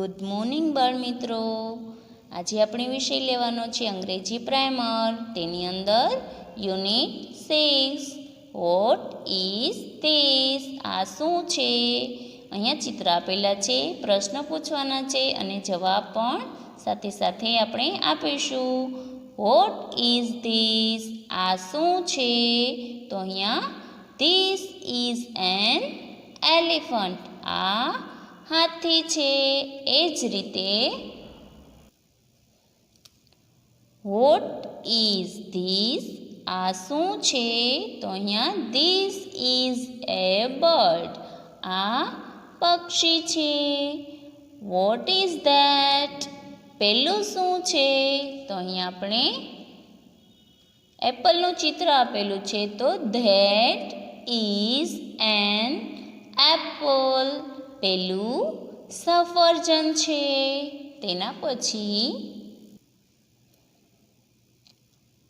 Good morning બાળમિત્રો. આજે આપણે વિષય લેવાનો છે અંગ્રેજી પ્રાઇમર. તેની અંદર યુનિટ 6 વોટ ઇઝ ધીસ, આ શું છે. અહીંયા ચિત્ર આપેલા છે, પ્રશ્ન પૂછવાના છે અને જવાબ પણ સાથે સાથે આપણે આપીશું. વોટ ઇઝ ધીસ, આ શું છે. તો અહીંયા ધીસ ઇઝ એન એલિફન્ટ, આ હાથી છે. એ જ રીતે વોટ ઇઝ ધીસ, આ શું છે. તો અહીંયા ધીસ ઇઝ એ બર્ડ, આ પક્ષી છે. વોટ ઇઝ ધેટ, પેલું શું છે. તો અહીંયા આપણે એપલનું ચિત્ર આપેલું છે, તો ધેટ ઇઝ એન એપલ, પેલું સફરજન છે. તેના પછી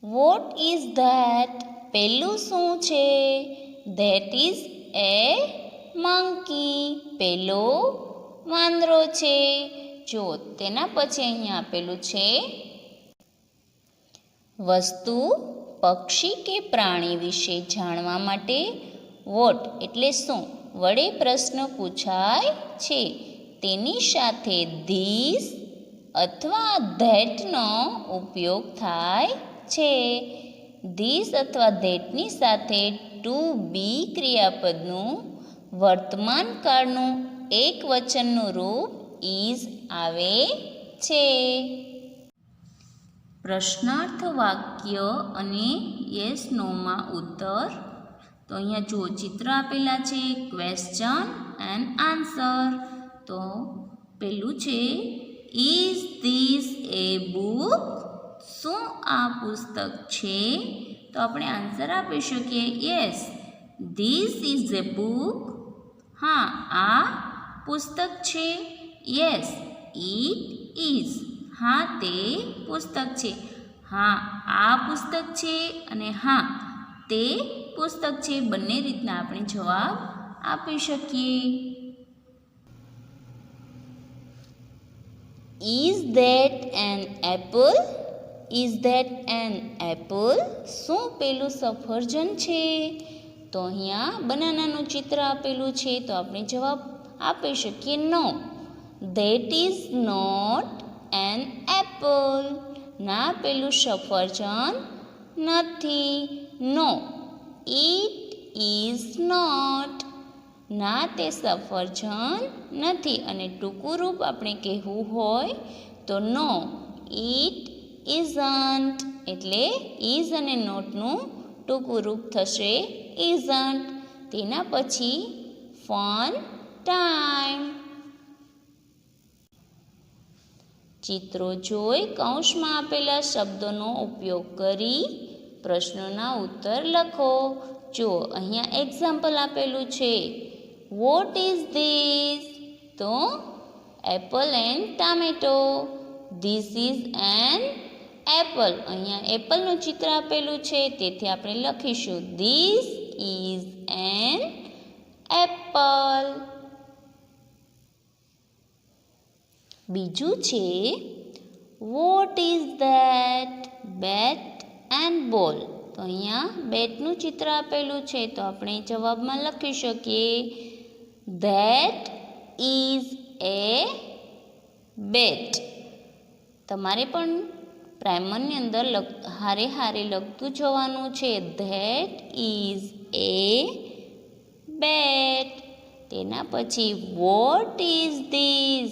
વોટ ઇઝ ધેટ, પેલું શું છે. ધેટ ઇઝ એ મંકી, પેલો વાંદરો છે. જો તેના પછી અહીંયા આપેલું છે વસ્તુ, પક્ષી કે પ્રાણી વિશે જાણવા માટે વોટ એટલે શું વડે પ્રશ્ન પૂછાય છે. તેની સાથે ધીસ અથવા ધેટનો ઉપયોગ થાય છે. ધીસ અથવા ધેટની સાથે ટુ બી ક્રિયાપદનું વર્તમાન કાળનું એક વચનનું રૂપ ઇઝ આવે છે. પ્રશ્નાર્થ વાક્ય અને યસ નોમાં ઉત્તર. તો અહીંયા જો ચિત્ર આપેલા છે, ક્વેશ્ચન એન્ડ આન્સર. તો પેલું છે ઇઝ ધીસ એ બુક, શું આ પુસ્તક છે. તો આપણે આન્સર આપી શકીએ yes this is A book, હા આ પુસ્તક છે. યસ ઇટ ઇઝ, હા તે પુસ્તક છે. હા આ પુસ્તક છે અને હા તે પુસ્તક છે, બંને રીતના આપણે જવાબ આપી શકીએ. Is that an apple, is that an Apple, શું પેલું સફરજન છે. તો અહીંયા બનાનાનું ચિત્ર આપેલું છે, તો આપણે જવાબ આપી શકીએ નો. That is not an apple, ના પેલું સફરજન નથી. નો ઇટ ઇઝ નોટ, ના તે સફરજન નથી. અને ટૂંકું રૂપ આપણે કહેવું હોય તો નો ઇટ ઇઝન્ટ, એટલે ઇઝ અને નોટનું ટૂંકું રૂપ થશે ઇઝન્ટ. તેના પછી ફન ટાઈમ. ચિત્રો જોઈ કૌંસમાં આપેલા શબ્દોનો ઉપયોગ કરી પ્રશ્નોના ઉત્તર લખો. જો અહીંયા એક્ઝામ્પલ આપેલું છે, વોટ ઇઝ ધીસ, તો Apple and tomato. This is an Apple, અહીંયા એપલનું ચિત્ર આપેલું છે, તેથી આપણે લખીશું ધીસ ઇઝ એન એપલ. બીજું છે what is that, bat and ball. તો અહીંયા બેટનું ચિત્ર આપેલું છે, તો આપણે જવાબમાં લખી શકીએ ધેટ ઇઝ એ બેટ. તમારે પણ પ્રાઇમરની અંદર હારે હારે લખતું જવાનું છે ધેટ ઇઝ એ બેટ. તેના પછી what is this,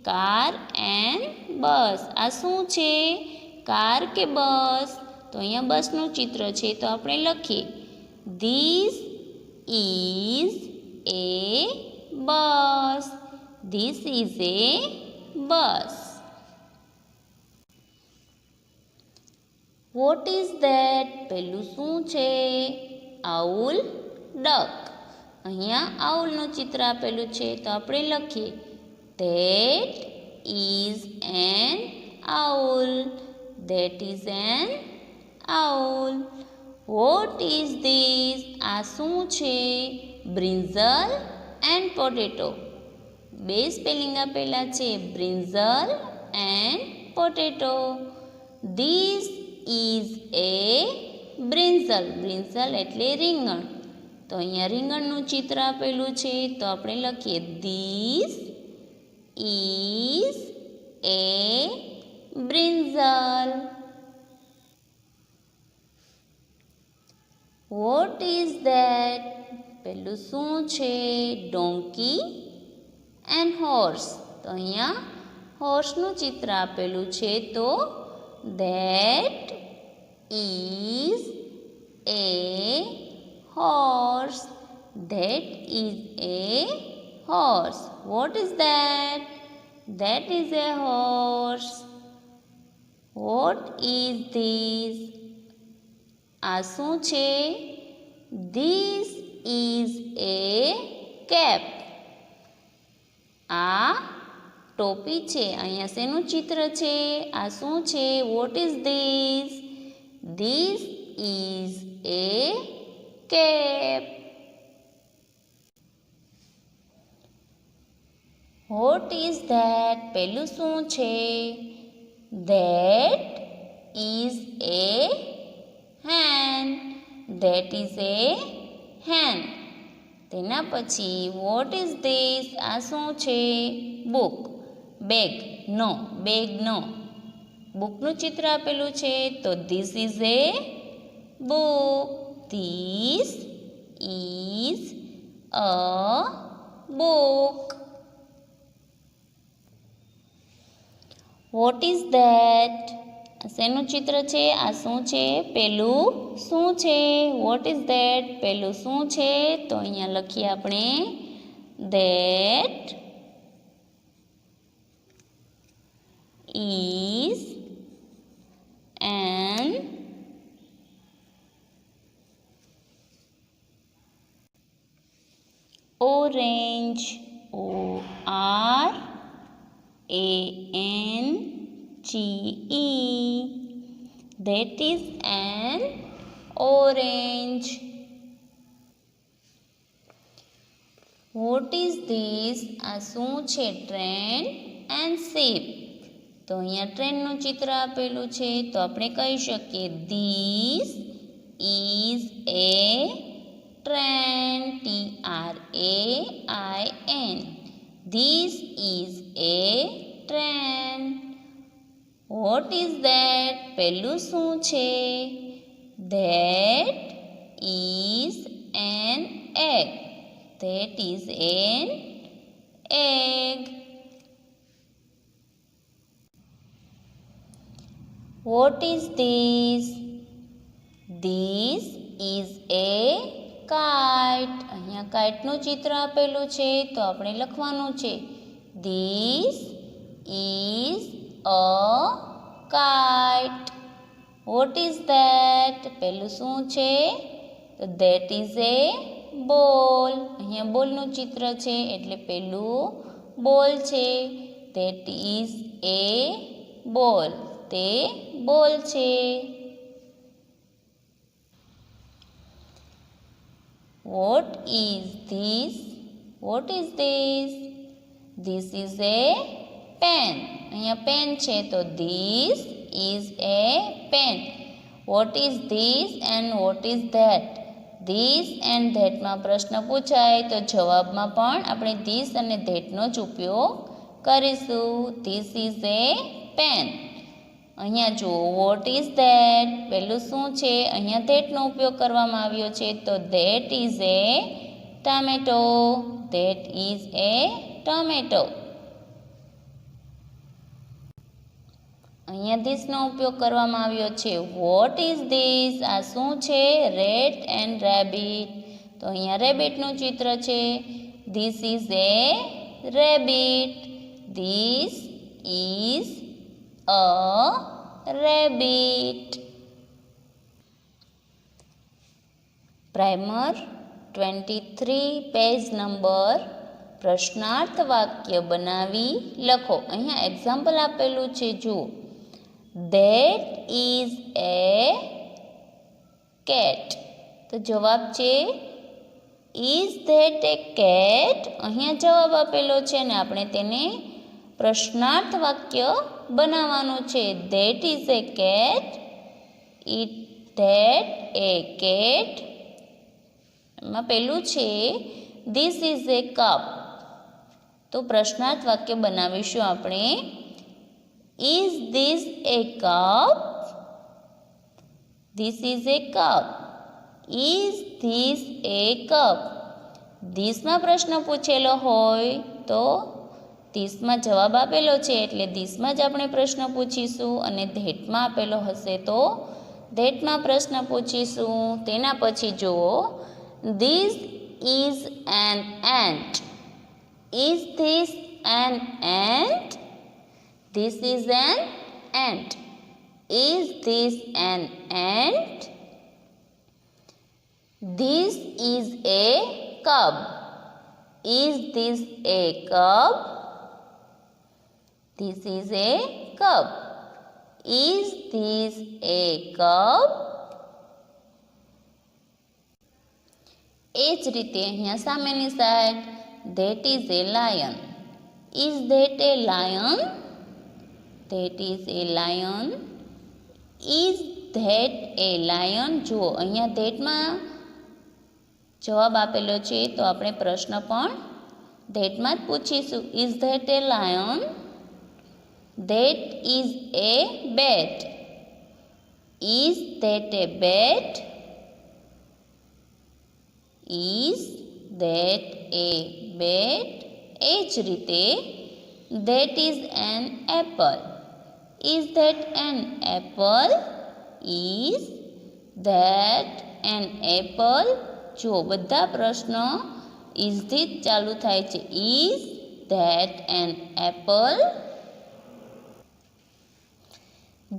car and bus, આ શું છે કાર કે બસ. તો અહીંયા બસનું ચિત્ર છે, તો આપણે લખીએ this is A bus, this is A bus. Vote is that, પેલું શું છે. આઉલ ડક, અહીંયા આઉલનું ચિત્ર આપેલું છે, તો આપણે લખીએ that is N owl, that is N owl. Vote is this, આ શું છે. બ્રિંજલ એન્ડ પોટેટો, બે સ્પેલિંગ આપેલા છે બ્રિન્જલ and potato. This is a બ્રિન્જલ. બ્રિન્જલ એટલે રીંગણ. તો અહીંયા રીંગણનું ચિત્ર આપેલું છે તો આપણે લખીએ this is a brinjal. What is that? પેલું શું છે? Donkey and horse. તો અહીંયા હોર્સનું ચિત્ર આપેલું છે તો that is a horse. That is a horse. What is that? That is a horse. What is this? આ શું છે? This is a cap. આ ટોપી છે. અહીંયા શેનું ચિત્ર છે? આ શું છે? What is this? This is a cap. What is that? પેલું શું છે? That is a hen. That is a hen. તેના પછી what is this? આ શું છે? book. bag. no. bag no. બુકનું ચિત્ર આપેલું છે તો this is a book. This is a book. What is that? શેનું ચિત્ર છે? આ શું છે? પેલું શું છે? What is that? પેલું શું છે? તો અહીંયા લખીએ આપણે that is an orange. O-R-A-N-G-E. That is an orange. What is this? આ શું છે? Train and ship. તો અહીંયા ટ્રેનનું ચિત્ર આપેલું છે તો આપણે કહી શકીએ This is a train. T-R-A-I-N. This is a train. What is that? પેલું શું છે? That is an egg. That is an egg. What is this? This is a kite. અહીંયા કાઇટનું ચિત્ર આપેલું છે તો આપણે લખવાનું છે This is a kite. What is that? પેલું શું છે? તો that is a ball. અહીંયા બોલનું ચિત્ર છે એટલે પેલું બોલ છે. That is a ball. તે બોલ છે. What is this? What is this? This is a pen. અહીંયા પેન છે તો this is a pen. What is this and what is that? This and that માં પ્રશ્ન પૂછાય તો જવાબમાં પણ આપણે this અને that નો જ ઉપયોગ કરીશું. This is a pen. અહીંયા જુઓ what is that? પહેલું શું છે? અહીંયા that નો ઉપયોગ કરવામાં આવ્યો છે તો that is a tomato. That is a tomato. અહીંયા this નો ઉપયોગ કરવામાં આવ્યો છે. What is this? આ શું છે? Rat and rabbit. તો અહીંયા rabbit નું ચિત્ર છે. This is a rabbit. This is a rabbit. Primer 23 page number પ્રશ્નાર્થ વાક્ય બનાવી લખો. અહીંયા એક્ઝામ્પલ આપેલું છે જુઓ. That is a cat. તો જવાબ છે ઇઝ ધેટ એ કેટ? અહીંયા જવાબ આપેલો છે અને આપણે તેને પ્રશ્નાર્થ વાક્ય બનાવવાનું છે. That is A cat. It that A cat. એમાં પેલું છે ધીસ ઇઝ એ કપ. તો પ્રશ્નાર્થ વાક્ય બનાવીશું આપણે. Is this a cup? This is a cup. Is this a cup? ધીસમાં પ્રશ્ન પૂછેલો હોય તો ધીસમાં જવાબ આપેલો છે એટલે ધીસમાં જ આપણે પ્રશ્ન પૂછીશું, અને ધેટમાં આપેલો હશે તો ધેટમાં પ્રશ્ન પૂછીશું. તેના પછી જુઓ, this is an ant. Is this an ant? This is an ant. Is this an ant? This is a cub. Is this a cub? This is a cub. Is this a cub? એ જ રીતે અહીંયા સામેની side, that is a lion. Is that a lion? That is a lion. Is that a lion? જુઓ અહીંયા ધેટમાં જવાબ આપેલો છે તો આપણે પ્રશ્ન પણ ધેટમાં જ પૂછીશું. Is that a lion? That is a bat. Is that a bat? Is that a bat? એ જ રીતે that is an apple. Is that an apple? Is that an apple? જો બધા પ્રશ્નો ઇઝથી જ ચાલુ થાય છે. Is that an apple?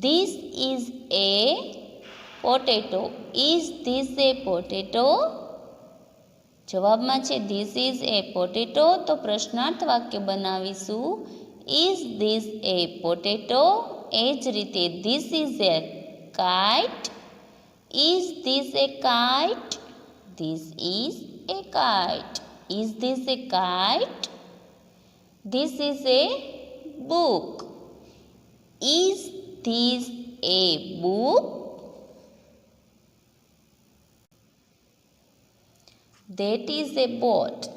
This is a potato. Is this a potato? જવાબમાં છે ધીસ ઇઝ એ પોટેટો, તો પ્રશ્નાર્થ વાક્ય બનાવીશું. Is this a potato? એ જ રીતે this is a kite. Is this a kite? This is a kite. Is this a kite? This is a book. Is this a book? That is a boat.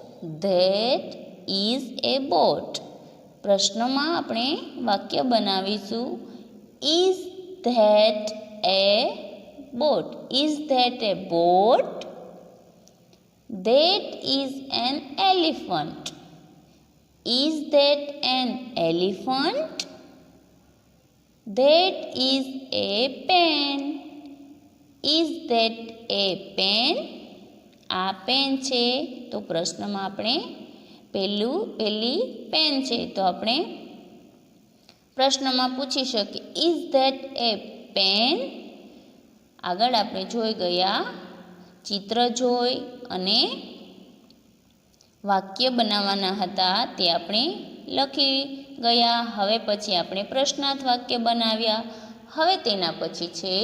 That is a boat. પ્રશ્નમાં આપણે વાક્ય બનાવીશું. Is that a boat? Is that a boat? That is an elephant. Is that an elephant? That is a pen. Is that a pen? આ pen છે તો પ્રશ્નમાં આપણે પેલી પેન છે તો આપણે પ્રશ્નમાં પૂછી શકીએ ઇઝ ધેટ એ પેન? આગળ આપણે જોઈ ગયા, ચિત્ર જોઈ અને વાક્ય બનાવવાના હતા તે આપણે લખી ગયા. હવે પછી આપણે પ્રશ્નાર્થ વાક્ય બનાવ્યા. હવે તેના પછી છે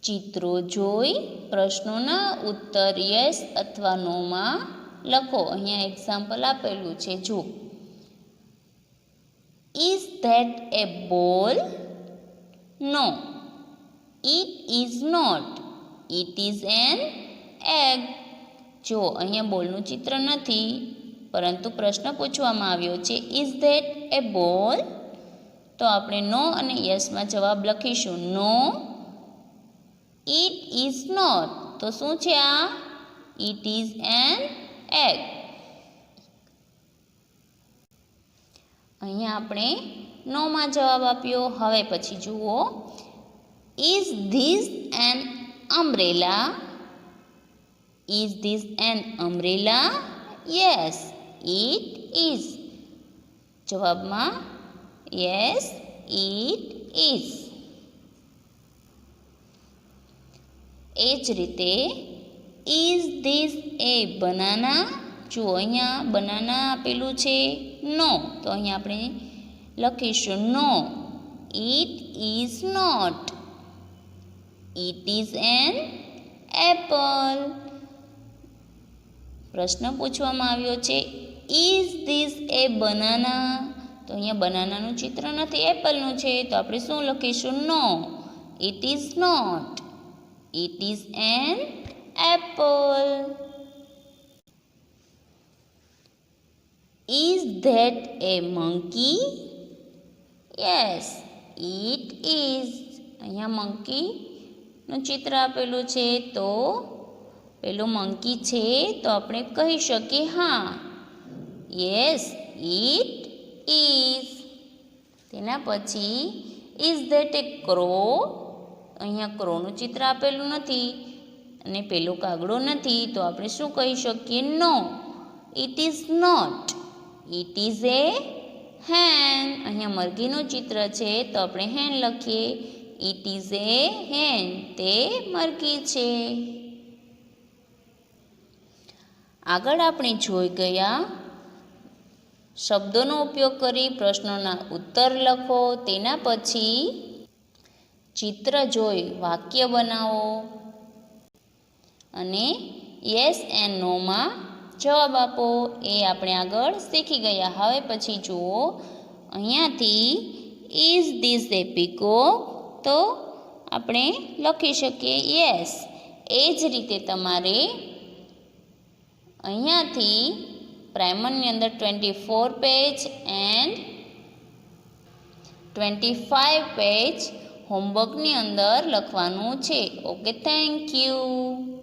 ચિત્રો જોઈ પ્રશ્નોના ઉત્તર યસ અથવા નોમાં લખો. અહીંયા એક્ઝામ્પલ આપેલું છે, જો. ઇઝ ધેટ એ બોલ? No, it is not. It is an egg. જો અહીંયા બોલનું ચિત્ર નથી પરંતુ પ્રશ્ન પૂછવામાં આવ્યો છે ઇઝ ધેટ એ બોલ? તો આપણે નો અને યસમાં જવાબ લખીશું. No, it is not. તો શું છે આ? It is an egg. અહીંયા આપણે નોમાં જવાબ આપ્યો. હવે પછી જુઓ, is this an umbrella? Is this an umbrella? Yes, it is. જવાબમાં યસ, ઇટ ઇઝ. એ જ રીતે ઇઝ ધીસ એ બનાના? જો અહીંયા બનાના આપેલું છે નો, તો અહીંયા આપણે લખીશું no, it is not. It is an apple. પ્રશ્ન પૂછવામાં આવ્યો છે ઇઝ ધીસ એ બનાના? તો અહીંયા બનાનાનું ચિત્ર નથી, એપલનું છે. તો આપણે શું લખીશું? No, it is not. It is an apple. Is that a monkey? Yes, it is. અહીંયા મંકીનું ચિત્ર આપેલું છે, તો પેલું મંકી છે, તો આપણે કહી શકીએ હા, યસ ઇટ ઇઝ. તેના પછી ઇઝ ધેટ એ ક્રો? અહીંયા ક્રોનું ચિત્ર આપેલું નથી અને પેલો કાગડો નથી, તો આપણે શું કહી શકીએ? No, it is not. It is a hen. અહીંયા મરઘીનું ચિત્ર છે, તો આપણે હેન લખીએ. It is a hen. તે મરઘી છે. આગળ આપણે જોઈ ગયા શબ્દોનો ઉપયોગ કરી પ્રશ્નોના ઉત્તર લખો. તેના પછી ચિત્ર જોઈ વાક્ય બનાવો અને યસ એન્ડ નોમાં જવાબ આપો. એ આપણે આગળ શીખી ગયા. હવે પછી જુઓ, અહીંયાથી ઇઝ ધીસ એ પીકોક? તો આપણે લખી શકીએ યસ. એ જ રીતે તમારે અહીંયાથી પ્રાઇમરની અંદર 24 પેજ એન્ડ 25 પેજ હોમવર્કની અંદર લખવાનું છે. Okay, thank you.